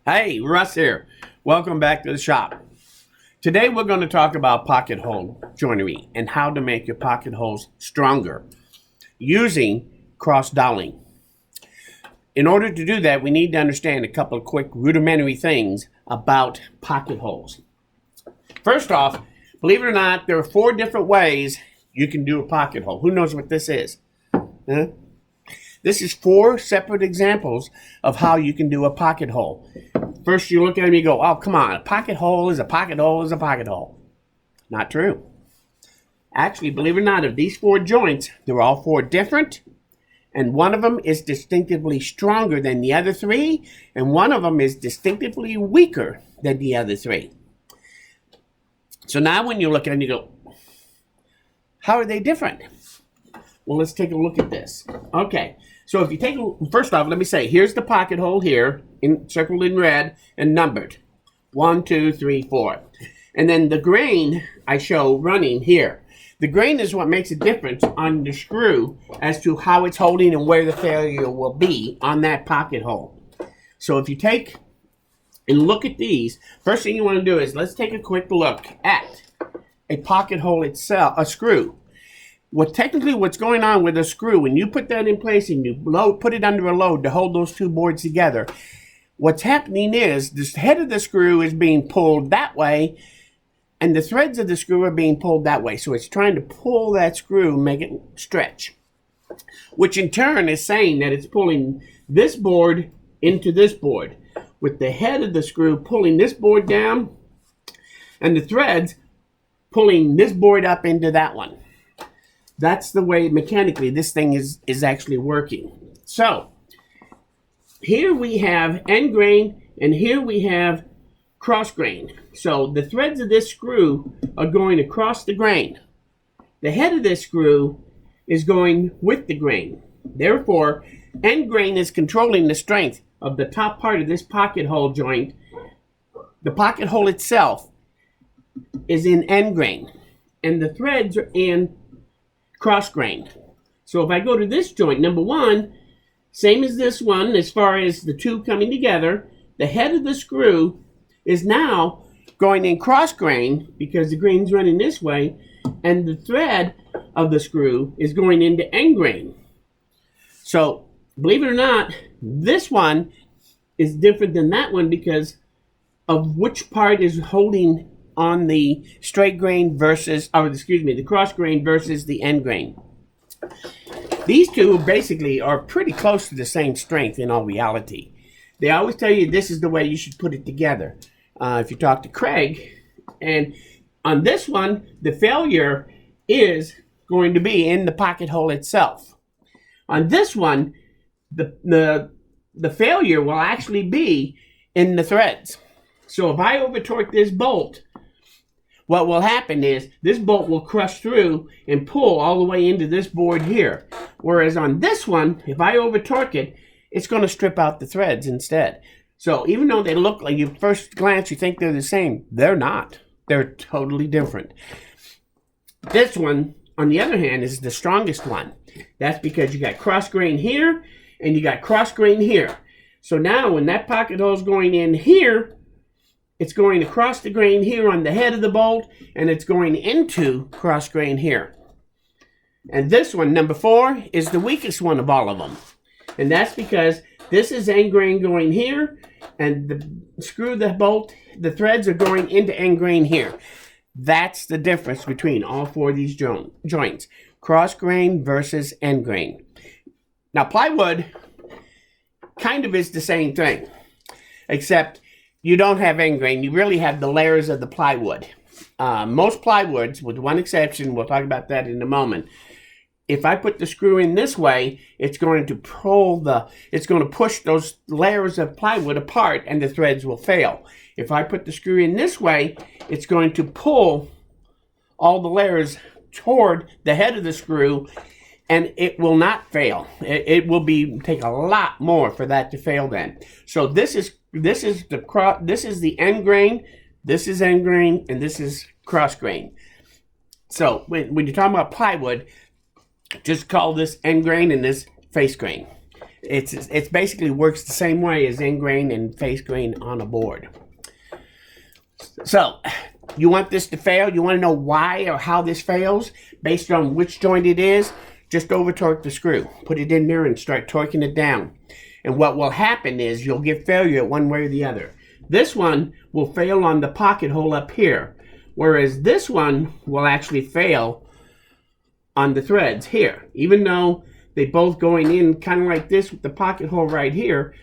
Hey, Russ here. Welcome back to the shop. Today we're going to talk about pocket hole joinery and how to make your pocket holes stronger using cross doweling. In order to do that, we need to understand a couple of quick rudimentary things about pocket holes. First off, believe it or not, there are 4 different ways you can do a pocket hole. Who knows what this is? Huh? This is 4 separate examples of how you can do a pocket hole. First, you look at them and you go, oh, come on, a pocket hole is a pocket hole is a pocket hole. Not true. Actually, believe it or not, of these 4 joints, they're all 4 different, and one of them is distinctively stronger than the other 3, and one of them is distinctively weaker than the other 3. So now when you look at them, you go, how are they different? Well, let's take a look at this. Okay, so if you take a, first off, let me say, here's the pocket hole here, circled in red and numbered. 1, 2, 3, 4. And then the grain I show running here. The grain is what makes a difference on the screw as to how it's holding and where the failure will be on that pocket hole. So if you take and look at these, first thing you want to do is let's take a quick look at a pocket hole itself, a screw. What's going on with a screw, when you put that in place and you put it under a load to hold those 2 boards together, what's happening is the head of the screw is being pulled that way and the threads of the screw are being pulled that way. So it's trying to pull that screw, make it stretch, which in turn is saying that it's pulling this board into this board, with the head of the screw pulling this board down and the threads pulling this board up into that one. That's the way mechanically this thing is actually working. So here we have end grain and here we have cross grain. So the threads of this screw are going across the grain. The head of this screw is going with the grain. Therefore, end grain is controlling the strength of the top part of this pocket hole joint. The pocket hole itself is in end grain and the threads are in cross grain. So if I go to this joint, number 1, same as this one as far as the 2 coming together, the head of the screw is now going in cross grain because the grain's running this way, and the thread of the screw is going into end grain. So believe it or not, this one is different than that one because of which part is holding on the straight grain versus, the cross grain versus the end grain. These 2 basically are pretty close to the same strength in all reality. They always tell you this is the way you should put it together. If you talk to Craig, and on this one, the failure is going to be in the pocket hole itself. On this one, the failure will actually be in the threads. So if I over torque this bolt, what will happen is this bolt will crush through and pull all the way into this board here. Whereas on this one, if I over torque it, it's going to strip out the threads instead. So even though they look like, at first glance you think they're the same, they're not. They're totally different. This one, on the other hand, is the strongest one. That's because you got cross grain here and you got cross grain here. So now when that pocket hole is going in here, it's going across the grain here on the head of the bolt, and it's going into cross grain here. And this one, number 4, is the weakest one of all of them. And that's because this is end grain going here, and the bolt, the threads are going into end grain here. That's the difference between all 4 of these joints. Cross grain versus end grain. Now, plywood kind of is the same thing, except you don't have end grain. You really have the layers of the plywood. Most plywoods, with one exception, we'll talk about that in a moment. If I put the screw in this way, it's going to push those layers of plywood apart and the threads will fail. If I put the screw in this way, it's going to pull all the layers toward the head of the screw and it will not fail. It will take a lot more for that to fail then. So this is the end grain, this is end grain, and this is cross grain. So when you're talking about plywood, just call this end grain and this face grain. It's basically works the same way as end grain and face grain on a board. So, you want this to fail? You want to know why or how this fails based on which joint it is? Just over torque the screw. Put it in there and start torquing it down. And what will happen is you'll get failure one way or the other. This one will fail on the pocket hole up here, whereas this one will actually fail on the threads here. Even though they both going in kind of like this with the pocket hole right here,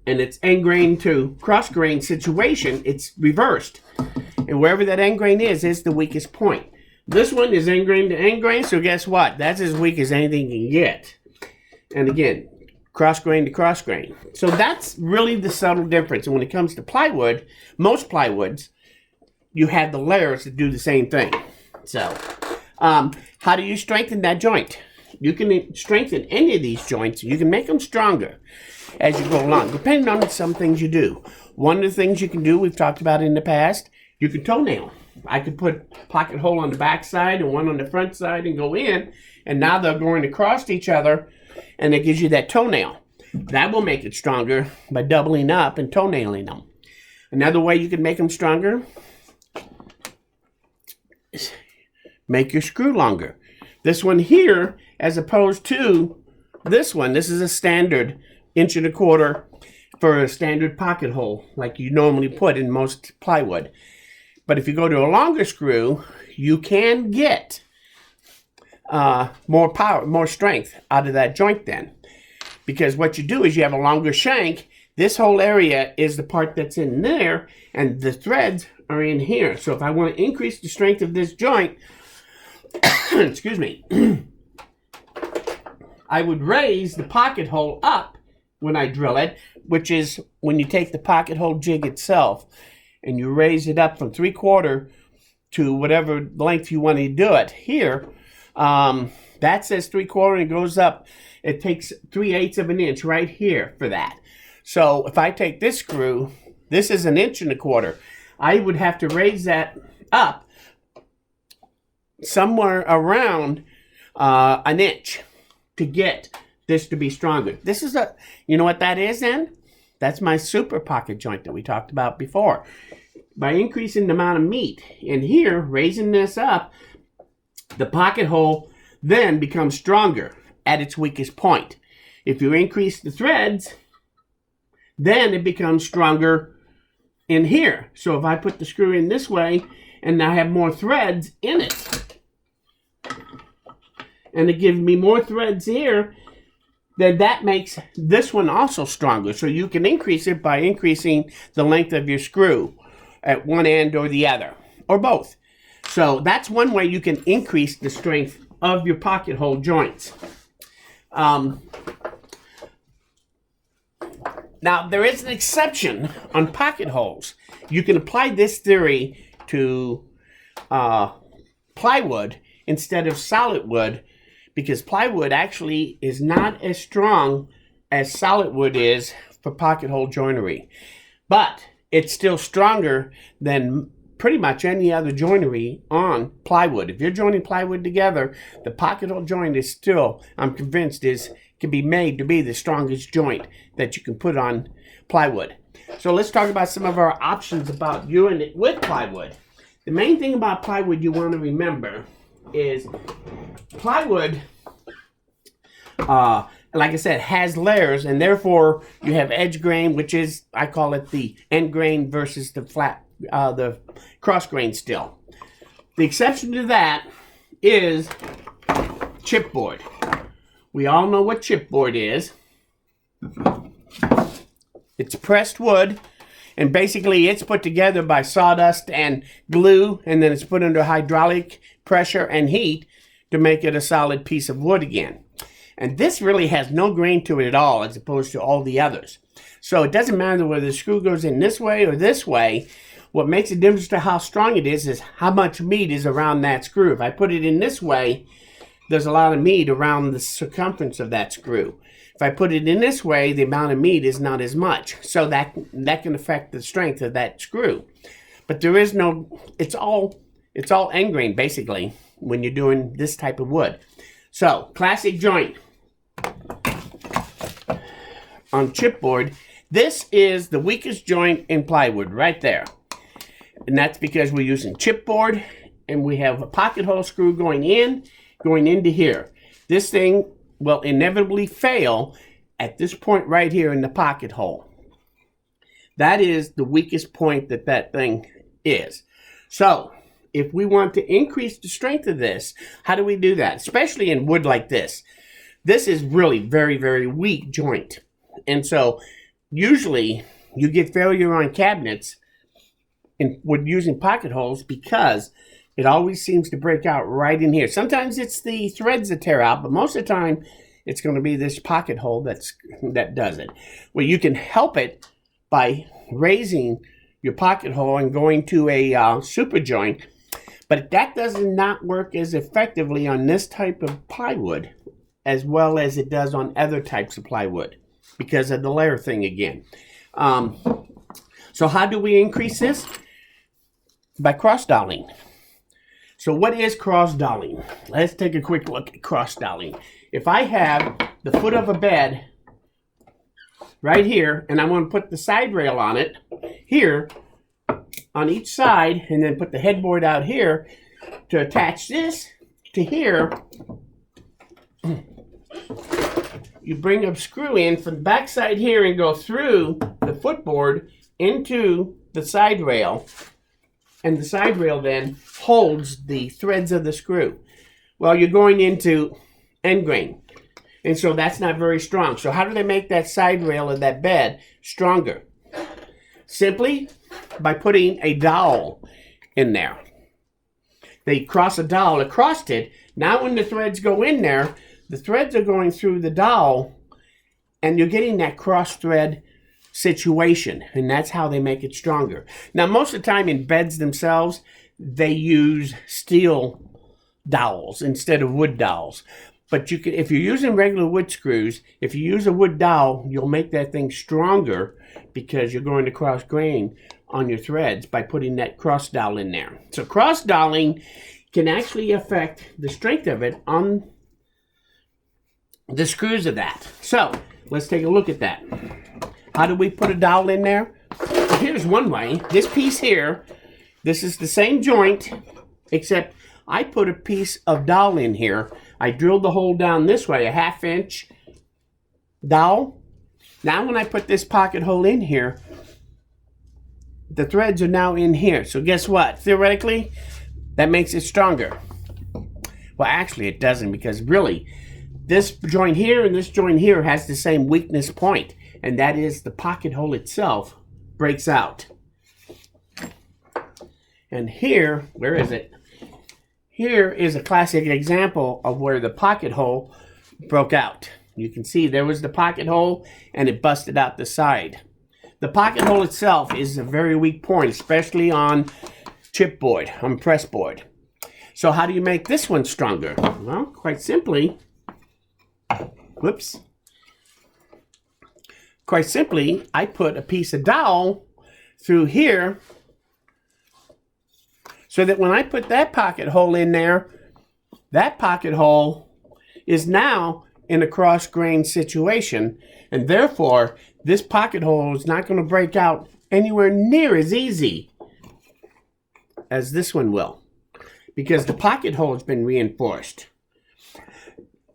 and it's end grain to cross grain situation, it's reversed. And wherever that end grain is the weakest point. This one is end grain to end grain, so guess what? That's as weak as anything can get. And again, cross grain to cross grain. So that's really the subtle difference. And when it comes to plywood, most plywoods, you have the layers that do the same thing. So, how do you strengthen that joint? You can strengthen any of these joints. You can make them stronger as you go along, depending on some things you do. One of the things you can do, we've talked about in the past, you can toenail. I could put a pocket hole on the back side and one on the front side and go in, and now they're going across each other, and it gives you that toenail. That will make it stronger by doubling up and toenailing them. Another way you can make them stronger is make your screw longer. This one here, as opposed to this one, this is a standard 1.25 inch for a standard pocket hole like you normally put in most plywood. But if you go to a longer screw, you can get more power, more strength out of that joint then. Because what you do is you have a longer shank. This whole area is the part that's in there, and the threads are in here. So if I want to increase the strength of this joint, excuse me, I would raise the pocket hole up when I drill it, which is when you take the pocket hole jig itself and you raise it up from 3/4 to whatever length you want to do it. Here, that says 3/4 and it goes up. It takes 3/8 of an inch right here for that. So if I take this screw, this is 1.25 inch. I would have to raise that up somewhere around 1 inch to get this to be stronger. This is you know what that is then? That's my super pocket joint that we talked about before. By increasing the amount of meat in here, raising this up, the pocket hole then becomes stronger at its weakest point. If you increase the threads, then it becomes stronger in here. So if I put the screw in this way and I have more threads in it, and it gives me more threads here, then that makes this one also stronger. So you can increase it by increasing the length of your screw at one end or the other, or both. So that's one way you can increase the strength of your pocket hole joints. Now, there is an exception on pocket holes. You can apply this theory to plywood instead of solid wood, because plywood actually is not as strong as solid wood is for pocket hole joinery. But it's still stronger than pretty much any other joinery on plywood. If you're joining plywood together, the pocket hole joint is still, I'm convinced, can be made to be the strongest joint that you can put on plywood. So let's talk about some of our options about doing it with plywood. The main thing about plywood you want to remember is plywood, like I said, has layers, and therefore you have edge grain, which is, I call it the end grain versus the flat, the cross grain still. The exception to that is chipboard. We all know what chipboard is. It's pressed wood, and basically it's put together by sawdust and glue, and then it's put under hydraulic pressure and heat to make it a solid piece of wood again. And this really has no grain to it at all, as opposed to all the others. So it doesn't matter whether the screw goes in this way or this way. What makes a difference to how strong it is how much meat is around that screw. If I put it in this way, there's a lot of meat around the circumference of that screw. If I put it in this way, the amount of meat is not as much. So that can affect the strength of that screw. But there is no, it's all end grain basically when you're doing this type of wood. So, classic joint. on chipboard, this is the weakest joint in plywood right there. And that's because we're using chipboard and we have a pocket hole screw going into here. This thing will inevitably fail at this point right here in the pocket hole. That is the weakest point that thing is. So if we want to increase the strength of this, how do we do that? Especially in wood like this. This is really very, very weak joint. And so usually you get failure on cabinets with using pocket holes because it always seems to break out right in here. Sometimes it's the threads that tear out, but most of the time it's going to be this pocket hole that does it. Well, you can help it by raising your pocket hole and going to a super joint, but that does not work as effectively on this type of plywood as well as it does on other types of plywood because of the layer thing again. So how do we increase this? By cross doweling. So what is cross doweling? Let's take a quick look at cross doweling. If I have the foot of a bed right here, and I want to put the side rail on it here on each side, and then put the headboard out here to attach this to here, you bring a screw in from the back side here and go through the footboard into the side rail, and the side rail then holds the threads of the screw. Well, you're going into end grain, and so that's not very strong. So how do they make that side rail of that bed stronger? Simply by putting a dowel in there. They cross a dowel across it. Now when the threads go in there, the threads are going through the dowel, and you're getting that cross thread situation, and that's how they make it stronger. Now, most of the time in beds themselves, they use steel dowels instead of wood dowels. But you can, if you're using regular wood screws, if you use a wood dowel, you'll make that thing stronger because you're going to cross grain on your threads by putting that cross dowel in there. So cross doweling can actually affect the strength of it on the screws of that. So let's take a look at that. How do we put a dowel in there? Well, here's one way. This piece here, this is the same joint, except I put a piece of dowel in here. I drilled the hole down this way, a 1/2 inch dowel. Now when I put this pocket hole in here, the threads are now in here. So guess what? Theoretically, that makes it stronger. Well, actually it doesn't, because really, this joint here and this joint here has the same weakness point, and that is the pocket hole itself breaks out. And here, where is it? Here is a classic example of where the pocket hole broke out. You can see there was the pocket hole and it busted out the side. The pocket hole itself is a very weak point, especially on chipboard, on pressboard. So how do you make this one stronger? Well, quite simply, I put a piece of dowel through here so that when I put that pocket hole in there, that pocket hole is now in a cross grain situation, and therefore this pocket hole is not going to break out anywhere near as easy as this one will, because the pocket hole has been reinforced.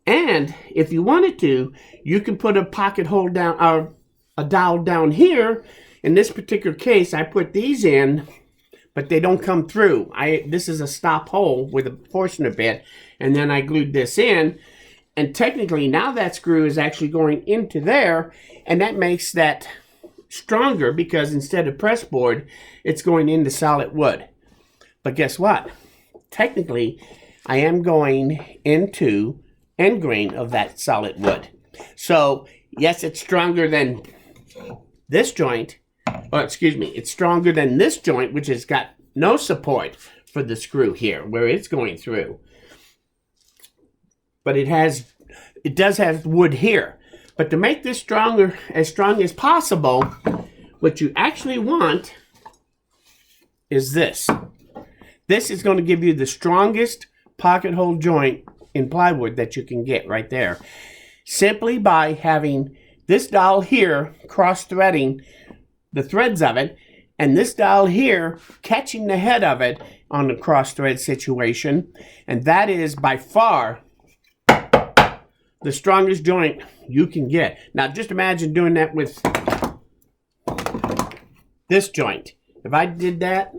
And if you wanted to, you can put a pocket hole down, or a dowel down here. In this particular case, I put these in, but they don't come through. This is a stop hole with a portion of it, and then I glued this in, and technically now that screw is actually going into there, and that makes that stronger because instead of pressboard, it's going into solid wood. But guess what? Technically, I am going into end grain of that solid wood. So yes, it's stronger than this joint, or excuse me, it's stronger than this joint, which has got no support for the screw here where it's going through. But it does have wood here. But to make this stronger, as strong as possible, what you actually want is this. This is going to give you the strongest pocket hole joint in plywood that you can get right there, simply by having this dowel here cross-threading the threads of it, and this dowel here catching the head of it on the cross-thread situation, and that is by far the strongest joint you can get. Now just imagine doing that with this joint. If I did that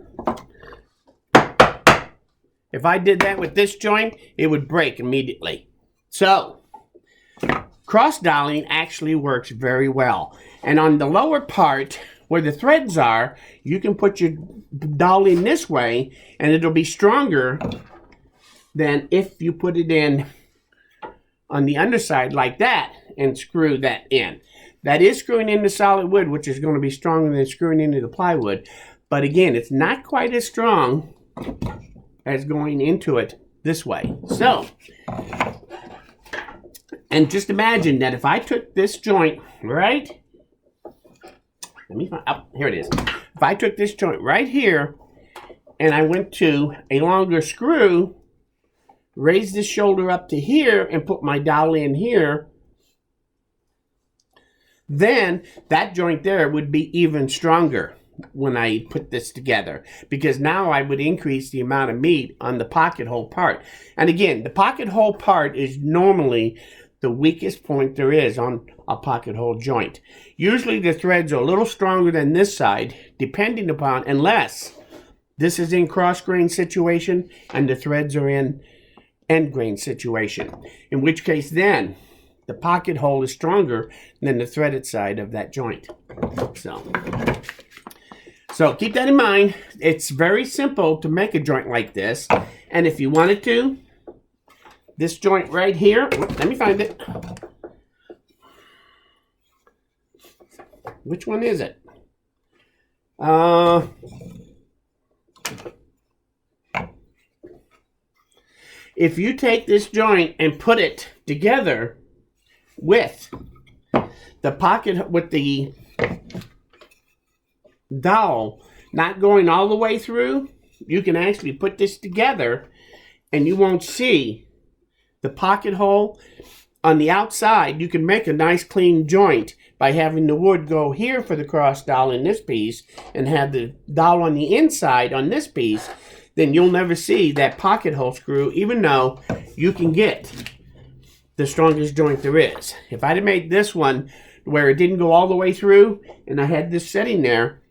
with this joint, it would break immediately. So cross doweling actually works very well. And on the lower part where the threads are, you can put your doweling this way and it'll be stronger than if you put it in on the underside like that and screw that in. That is screwing into solid wood, which is going to be stronger than screwing into the plywood. But again, it's not quite as strong as going into it this way. So, and just imagine that if I took this joint right, let me find, oh, here it is. If I took this joint right here and I went to a longer screw, raise this shoulder up to here and put my dowel in here, then that joint there would be even stronger when I put this together, because now I would increase the amount of meat on the pocket hole part. And again, the pocket hole part is normally the weakest point there is on a pocket hole joint. Usually the threads are a little stronger than this side, depending upon, unless this is in cross grain situation and the threads are in end grain situation, in which case then the pocket hole is stronger than the threaded side of that joint. So keep that in mind. It's very simple to make a joint like this. And if you wanted to, this joint right here, let me find it. Which one is it? If you take this joint and put it together with the pocket, with the dowel not going all the way through, you can actually put this together and you won't see the pocket hole on the outside. You can make a nice clean joint by having the wood go here for the cross dowel in this piece and have the dowel on the inside on this piece. Then you'll never see that pocket hole screw, even though you can get the strongest joint there is. If I'd have made this one where it didn't go all the way through and I had this sitting there,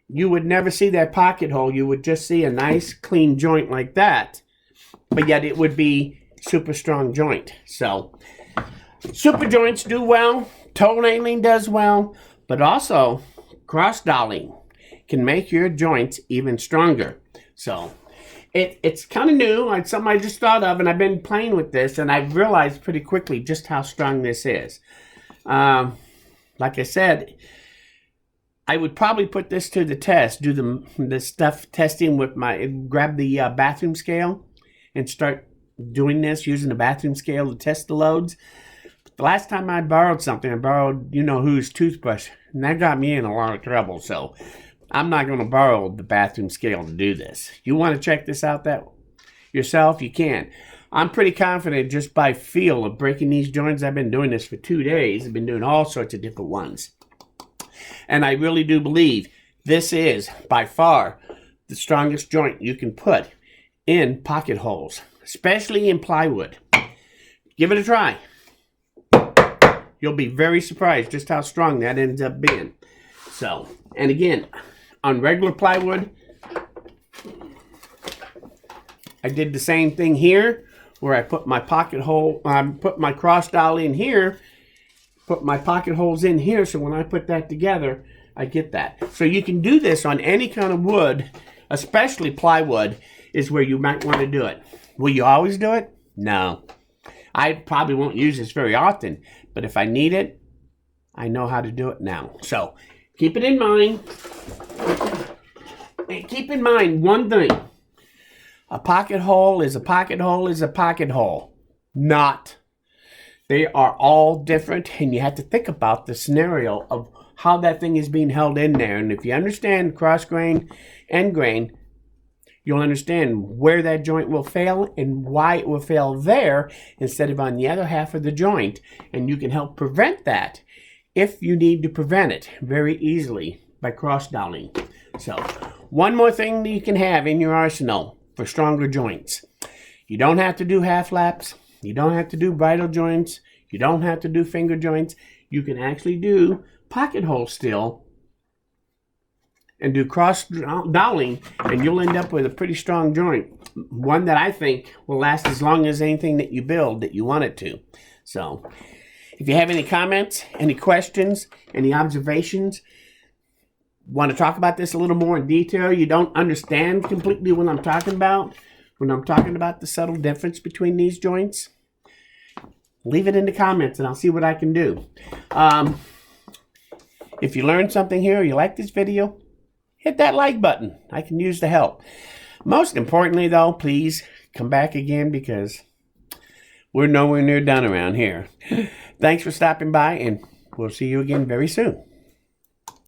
you would never see that pocket hole. You would just see a nice clean joint like that, but yet it would be super strong joint. So super joints do well, toenaling does well, but also cross doweling can make your joints even stronger. So it's kind of new. It's something I just thought of, and I've been playing with this, and I've realized pretty quickly just how strong this is. Like I said, I would probably put this to the test, do the stuff testing with grab the bathroom scale and start doing this using the bathroom scale to test the loads. But the last time I borrowed something, I borrowed whose toothbrush, and that got me in a lot of trouble. So I'm not going to borrow the bathroom scale to do this. You want to check this out yourself, you can. I'm pretty confident just by feel of breaking these joints. I've been doing this for 2 days. I've been doing all sorts of different ones. And I really do believe this is by far the strongest joint you can put in pocket holes, especially in plywood. Give it a try. You'll be very surprised just how strong that ends up being. So, and again, on regular plywood, I did the same thing here, where I put my pocket hole, put my cross dowel in here, put my pocket holes in here, so when I put that together, I get that. So you can do this on any kind of wood, especially plywood is where you might want to do it. Will you always do it? No. I probably won't use this very often, but if I need it, I know how to do it now. So keep it in mind. And keep in mind one thing. A pocket hole is a pocket hole is a pocket hole. Not. They are all different, and you have to think about the scenario of how that thing is being held in there. And if you understand cross grain, end grain, you'll understand where that joint will fail and why it will fail there instead of on the other half of the joint. And you can help prevent that if you need to prevent it very easily by cross-doweling. So, one more thing that you can have in your arsenal for stronger joints. You don't have to do half laps. You don't have to do bridle joints. You don't have to do finger joints. You can actually do pocket holes still and do cross-doweling, and you'll end up with a pretty strong joint. One that I think will last as long as anything that you build that you want it to. So, if you have any comments, any questions, any observations, want to talk about this a little more in detail, you don't understand completely what I'm talking about, when I'm talking about the subtle difference between these joints, leave it in the comments and I'll see what I can do. If you learned something here or you like this video, hit that like button. I can use the help. Most importantly though, please come back again because we're nowhere near done around here. Thanks for stopping by and we'll see you again very soon.